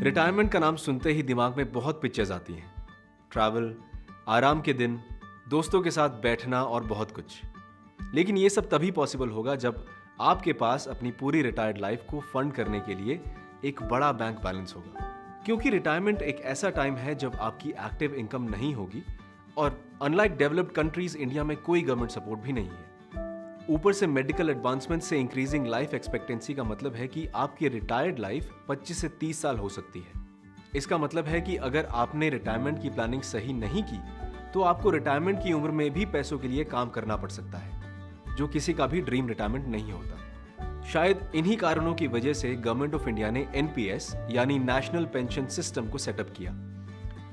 Retirement का नाम सुनते ही दिमाग में बहुत पिक्चर्स आती हैं। ट्रैवल, आराम के दिन, दोस्तों के साथ बैठना और बहुत कुछ। लेकिन ये सब तभी पॉसिबल होगा जब आपके पास अपनी पूरी रिटायर्ड लाइफ को फंड करने के लिए एक बड़ा बैंक बैलेंस होगा। क्योंकि रिटायरमेंट एक ऐसा टाइम है जब आपकी एक्टिव इनकम नहीं होगी और अनलाइक डेवलप्ड कंट्रीज इंडिया में कोई गवर्नमेंट सपोर्ट भी नहीं है। ऊपर से मेडिकल एडवांसमेंट से इंक्रीजिंग लाइफ एक्सपेक्टेंसी का मतलब है कि आपकी रिटायर्ड लाइफ 25 से 30 साल हो सकती है। इसका मतलब है कि अगर आपने रिटायरमेंट की प्लानिंग सही नहीं की तो आपको रिटायरमेंट की उम्र में भी पैसों के लिए काम करना पड़ सकता है, जो किसी का भी ड्रीम रिटायरमेंट नहीं होता। शायद इन्हीं कारणों की वजह से गवर्नमेंट ऑफ इंडिया ने एनपीएस यानी नेशनल पेंशन सिस्टम को सेटअप किया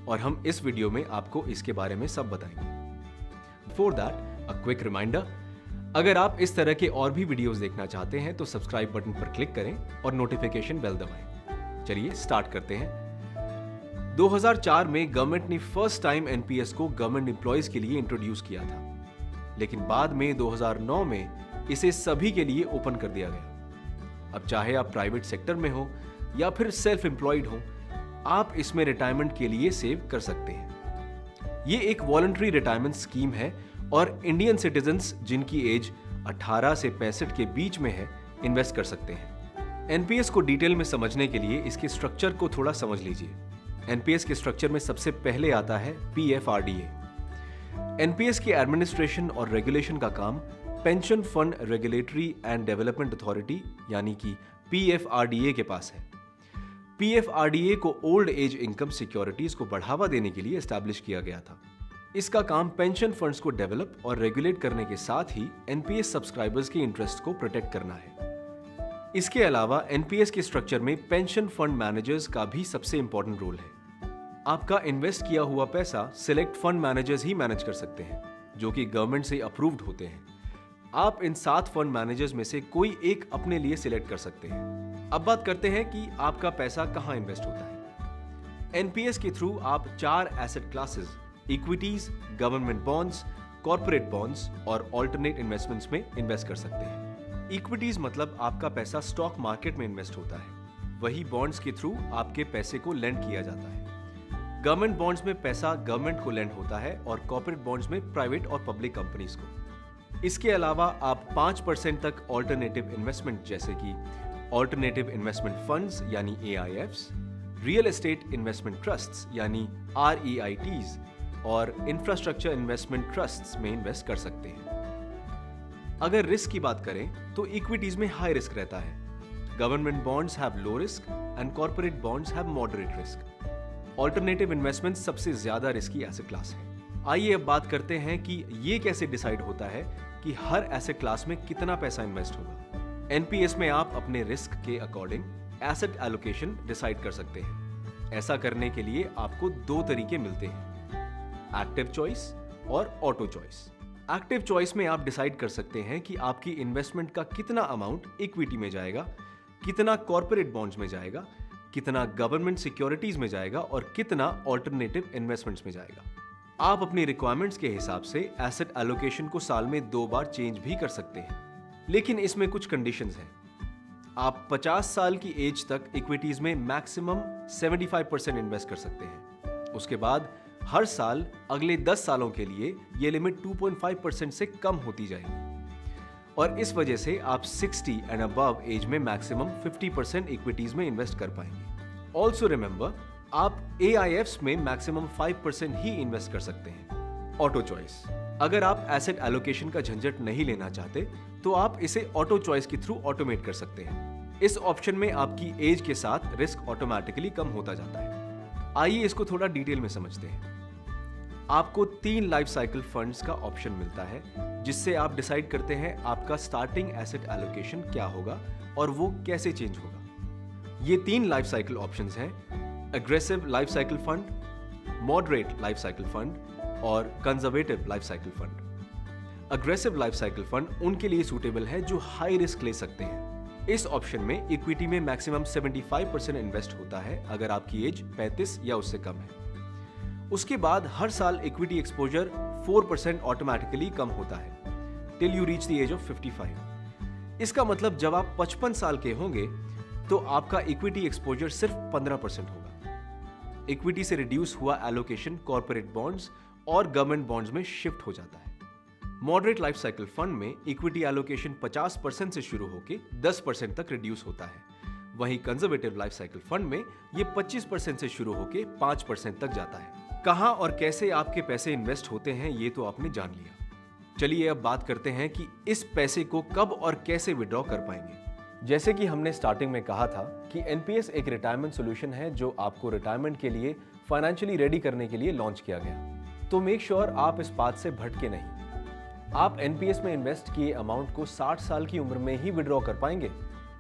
और हम इस वीडियो में आपको इसके बारे में सब बताएंगे। Before that a quick reminder, अगर आप इस तरह के और भी वीडियोस देखना चाहते हैं तो सब्सक्राइब बटन पर क्लिक करें और नोटिफिकेशन बेल दबाएं। चलिए स्टार्ट करते हैं। 2004 में गवर्नमेंट ने फर्स्ट टाइम एनपीएस को गवर्नमेंट एम्प्लॉयज के लिए इंट्रोड्यूस किया था, लेकिन बाद में 2009 में इसे सभी के लिए ओपन कर दिया गया। अब चाहे आप प्राइवेट सेक्टर में हो या फिर सेल्फ एम्प्लॉयड हो, आप इसमें रिटायरमेंट के लिए सेव कर सकते हैं। ये एक वॉलंटरी रिटायरमेंट स्कीम है और इंडियन सिटीजन्स जिनकी एज 18 से 65 के बीच में है इन्वेस्ट कर सकते हैं। एनपीएस को डिटेल में समझने के लिए इसके स्ट्रक्चर को थोड़ा समझ लीजिए। एनपीएस के स्ट्रक्चर में सबसे पहले आता है पीएफआरडीए। एनपीएस की एडमिनिस्ट्रेशन और रेगुलेशन का काम pension fund regulatory and development authority यानी कि पीएफआरडीए के पास है। पीएफआरडीए को ओल्ड एज इनकम सिक्योरिटीज को बढ़ावा देने के लिए एस्टैब्लिश किया गया था। इसका काम पेंशन फंड्स को डेवलप और रेगुलेट करने के साथ ही एनपीएस सब्सक्राइबर्स के इंटरेस्ट को प्रोटेक्ट करना है। इसके अलावा एनपीएस के स्ट्रक्चर में पेंशन फंड मैनेजर्स का भी सबसे इंपॉर्टेंट रोल है। आपका इन्वेस्ट किया हुआ पैसा सिलेक्ट फंड मैनेजर्स ही मैनेज कर सकते हैं, जो कि गवर्नमेंट से अप्रूव्ड होते हैं। आप इन 7 फंड मैनेजर्स में से कोई एक अपने लिए सिलेक्ट कर सकते हैं। अब बात करते हैं कि आपका पैसा कहां इन्वेस्ट होता है। एनपीएस के थ्रू आप 4 asset classes equities, government bonds, corporate bonds और ऑल्टरनेट इन्वेस्टमेंट्स में इन्वेस्ट कर सकते हैं। इक्विटीज मतलब आपका पैसा स्टॉक मार्केट में इन्वेस्ट होता है, वही बॉन्ड्स के थ्रू आपके पैसे को लेंड किया जाता है। गवर्नमेंट बॉन्ड्स में पैसा गवर्नमेंट को लेंड होता है और कॉर्पोरेट बॉन्ड्स में प्राइवेट और पब्लिक कंपनीज को। इसके अलावा आप 5% तक ऑल्टरनेटिव इन्वेस्टमेंट जैसे कि ऑल्टरनेटिव इन्वेस्टमेंट फंड्स यानी एआईएफ्स, रियल एस्टेट इन्वेस्टमेंट ट्रस्ट्स यानी आरईआईटीज और इंफ्रास्ट्रक्चर इन्वेस्टमेंट ट्रस्ट्स में इन्वेस्ट कर सकते हैं। अगर रिस्क की बात करें तो इक्विटीज में हाई रिस्क रहता है। Government bonds have low risk and corporate bonds have moderate risk. Alternative investment सबसे ज्यादा रिस्की एसेट क्लास है। आइए अब बात करते हैं कि ये कैसे डिसाइड होता है कि हर एसेट क्लास में कितना पैसा इन्वेस्ट होगा। एनपीएस में आप अपने रिस्क के अकॉर्डिंग एसेट एलोकेशन डिसाइड कर सकते हैं। ऐसा करने के लिए आपको 2 तरीके मिलते हैं, एक्टिव चॉइस और ऑटो चॉइस। एक्टिव चॉइस में आप डिसाइड कर सकते हैं कि आपकी इन्वेस्टमेंट का कितना अमाउंट इक्विटी में जाएगा, कितना कॉर्पोरेट बॉन्ड्स में जाएगा, कितना गवर्नमेंट सिक्योरिटीज में जाएगा और कितना ऑल्टरनेटिव इन्वेस्टमेंट्स में जाएगा। आप अपनी रिक्वायरमेंट्स के हिसाब से एसेट एलोकेशन को साल में 2 बार चेंज भी कर सकते हैं, लेकिन इसमें कुछ कंडीशंस हैं। आप 50 साल की एज तक इक्विटीज में मैक्सिमम 75% इन्वेस्ट कर सकते हैं। उसके बाद हर साल अगले 10 सालों के लिए यह लिमिट 2.5% से कम होती जाएगी और इस वजह से आप 60 एंड अबव एज में मैक्सिमम 50% इक्विटीज में इन्वेस्ट कर पाएंगे। ऑल्सो रिमेंबर, आप एआईएफ्स में मैक्सिमम 5% ही इन्वेस्ट कर सकते हैं। ऑटो चॉइस, अगर आप एसेट एलोकेशन का झंझट नहीं लेना चाहते तो आप इसे ऑटो चॉइस के थ्रू ऑटोमेट कर सकते हैं। इस ऑप्शन में आपकी एज के साथ रिस्क ऑटोमेटिकली कम होता जाता है। आइए इसको थोड़ा डिटेल में समझते हैं। आपको 3 लाइफ साइकिल फंड्स का ऑप्शन मिलता है, जिससे आप डिसाइड करते हैं आपका स्टार्टिंग एसेट एलोकेशन क्या होगा और वो कैसे चेंज होगा। ये 3 लाइफ साइकिल ऑप्शंस हैं, aggressive life cycle fund, moderate life cycle fund और conservative life cycle fund. Aggressive life cycle fund उनके लिए सूटेबल है जो हाई रिस्क ले सकते हैं। इस ऑप्शन में इक्विटी में मैक्सिमम 75% इन्वेस्ट होता है अगर आपकी एज 35 या उससे कम है। उसके बाद हर साल इक्विटी एक्सपोजर 4% ऑटोमेटिकली कम होता है till you reach the age of 55। इसका मतलब जब आप 55 साल के होंगे तो आपका इक्विटी एक्सपोजर सिर्फ 15% होगा। इक्विटी से रिड्यूस हुआ एलोकेशन कॉर्पोरेट बॉन्ड्स और गवर्नमेंट बॉन्ड्स में शिफ्ट हो जाता है। मॉडरेट लाइफ साइकिल फंड में इक्विटी एलोकेशन 50% से शुरू होकर 10% तक रिड्यूस होता है। वहीं कंजर्वेटिव लाइफ साइकिल फंड में ये 25% से शुरू होकर 5% तक जाता है। कहां और कैसे आपके पैसे इन्वेस्ट होते हैं ये तो आपने जान लिया। चलिए अब बात करते हैं कि इस पैसे को कब और कैसे विड्रॉ कर पाएंगे। जैसे कि हमने स्टार्टिंग में कहा था कि एनपीएस एक रिटायरमेंट सॉल्यूशन है जो आपको रिटायरमेंट के लिए फाइनेंशियली रेडी करने के लिए लॉन्च किया गया। तो मेक श्योर आप इस बात से भटके नहीं। आप एनपीएस में इन्वेस्ट किए अमाउंट को 60 साल की उम्र में ही विड्रॉ कर पाएंगे।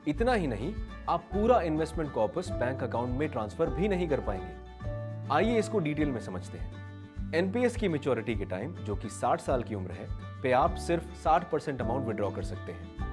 इतना ही नहीं, आप पूरा इन्वेस्टमेंट कॉर्पस बैंक अकाउंट में ट्रांसफर भी नहीं कर पाएंगे। आइए इसको डिटेल में समझते हैं। एनपीएस की मैच्योरिटी के टाइम, जो कि 60 साल की उम्र है, पे आप सिर्फ 60% अमाउंट विड्रॉ कर सकते हैं।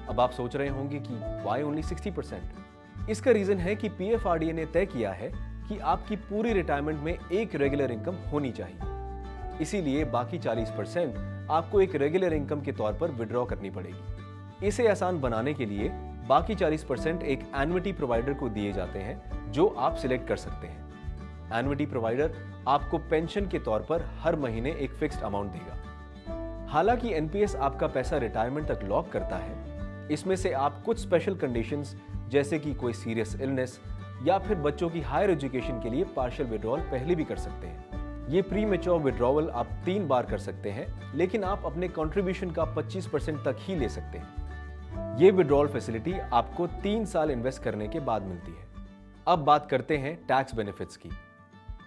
अब आप सोच रहे होंगे कि वाई ओनली 60%? इसका रीजन है कि पीएफआरडीए ने तय किया है कि आपकी पूरी रिटायरमेंट में एक रेगुलर इनकम होनी चाहिए। इसीलिए बाकी 40% आपको एक रेगुलर इनकम के तौर पर विड्रॉ करनी पड़ेगी। इसे आसान बनाने के लिए बाकी 40% एक एन्युटी प्रोवाइडर को दिए जाते हैं जो आप सिलेक्ट कर सकते हैं। एन्युटी प्रोवाइडर आपको पेंशन के तौर पर हर महीने एक फिक्स्ड अमाउंट देगा। हालांकि एनपीएस आपका पैसा रिटायरमेंट तक लॉक करता है। इसमें से आप कुछ स्पेशल कंडीशंस जैसे कि कोई सीरियस इलनेस या फिर बच्चों की हायर एजुकेशन के लिए पार्शियल विड्रॉल पहले भी कर सकते हैं। ये प्री मैच्योर विड्रॉवल आप 3 बार कर सकते हैं, लेकिन आप अपने कंट्रीब्यूशन का 25% तक ही ले सकते हैं। ये विड्रॉल फैसिलिटी आपको 3 साल इन्वेस्ट करने के बाद मिलती है। अब बात करते हैं टैक्स बेनिफिट्स की।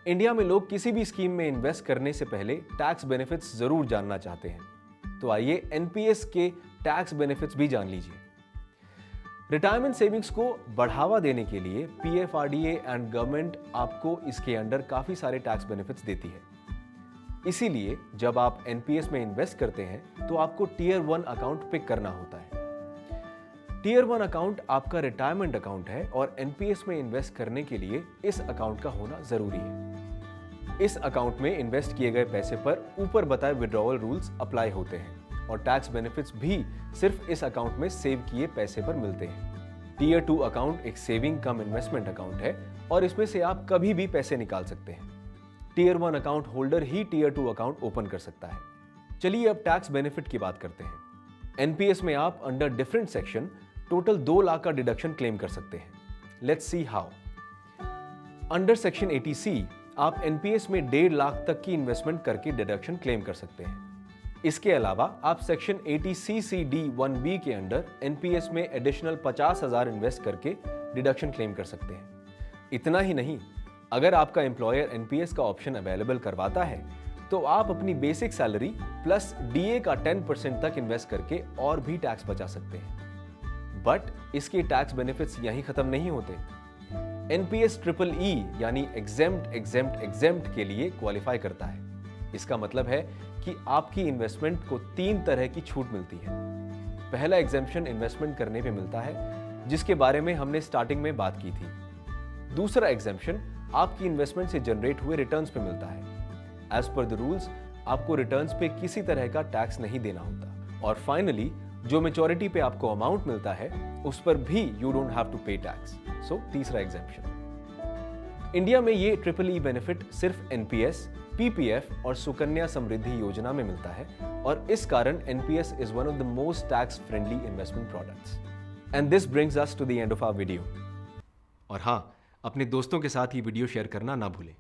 इंडिया में लोग किसी भी स्कीम में इन्वेस्ट करने से पहले टैक्स बेनिफिट्स जरूर जानना चाहते हैं। तो आइए एनपीएस के टैक्स बेनिफिट्स भी जान लीजिए। रिटायरमेंट सेविंग्स को बढ़ावा देने के लिए पीएफआरडीए एंड गवर्नमेंट आपको इसके अंडर काफी सारे टैक्स बेनिफिट्स देती है। इसीलिए जब आप एनपीएस में इन्वेस्ट करते हैं तो आपको टियर 1 अकाउंट पिक करना होता है। टियर 1 अकाउंट आपका रिटायरमेंट अकाउंट है और एनपीएस में इन्वेस्ट करने के लिए इस अकाउंट का होना जरूरी है। इस अकाउंट में इन्वेस्ट किए गए पैसे पर ऊपर बताए विड्रॉवल रूल्स अप्लाई होते हैं और टैक्स बेनिफिट्स भी सिर्फ इस अकाउंट में सेव किए पैसे पर मिलते हैं। टियर 2 अकाउंट एक सेविंग कम इन्वेस्टमेंट अकाउंट है और इसमें से आप कभी भी पैसे निकाल सकते हैं। टियर 1 अकाउंट होल्डर ही टियर 2 अकाउंट ओपन कर सकता है। चलिए अब टैक्स बेनिफिट की बात करते हैं। एनपीएस में आप under different section total 2 lakh का डिडक्शन क्लेम कर सकते हैं। Let's see how. Under section 80C आप एनपीएस में 1.5 लाख तक की इन्वेस्टमेंट करके डिडक्शन क्लेम कर सकते हैं। इसके अलावा आप सेक्शन 80CCD1B के अंडर एनपीएस में एडिशनल 50,000 इन्वेस्ट करके डिडक्शन क्लेम कर सकते हैं। इतना ही नहीं, अगर आपका एम्प्लॉयर एनपीएस का ऑप्शन अवेलेबल करवाता है तो आप अपनी बेसिक सैलरी प्लस डीए का 10% तक इन्वेस्ट करके और भी टैक्स बचा सकते हैं। बट इसके टैक्स बेनिफिट्स यहीं खत्म नहीं होते। एनपीएस EEE यानी एग्जेम्प्ट के लिए क्वालिफाई करता है। इसका मतलब है कि आपकी इन्वेस्टमेंट को 3 तरह की छूट मिलती है। पहला एग्जेम्पशन इन्वेस्टमेंट करने पे मिलता है, जिसके बारे में हमने स्टार्टिंग में बात की थी। दूसरा एग्जेम्पशन आपकी इन्वेस्टमेंट से जनरेट हुए रिटर्न्स पे मिलता है। एज पर द रूल्स आपको रिटर्न्स पे किसी तरह का टैक्स नहीं देना होता। और फाइनली जो मैच्योरिटी पे आपको अमाउंट मिलता है उस पर भी यू डोंट हैव टू पे टैक्स। सो तीसरा एग्जेम्पशन। इंडिया में ये EEE बेनिफिट सिर्फ एनपीएस, पीपीएफ और सुकन्या समृद्धि योजना में मिलता है और इस कारण NPS is one of the most tax friendly investment products. And this brings us to the end of our video. और हाँ, अपने दोस्तों के साथ ये वीडियो शेयर करना ना भूलें।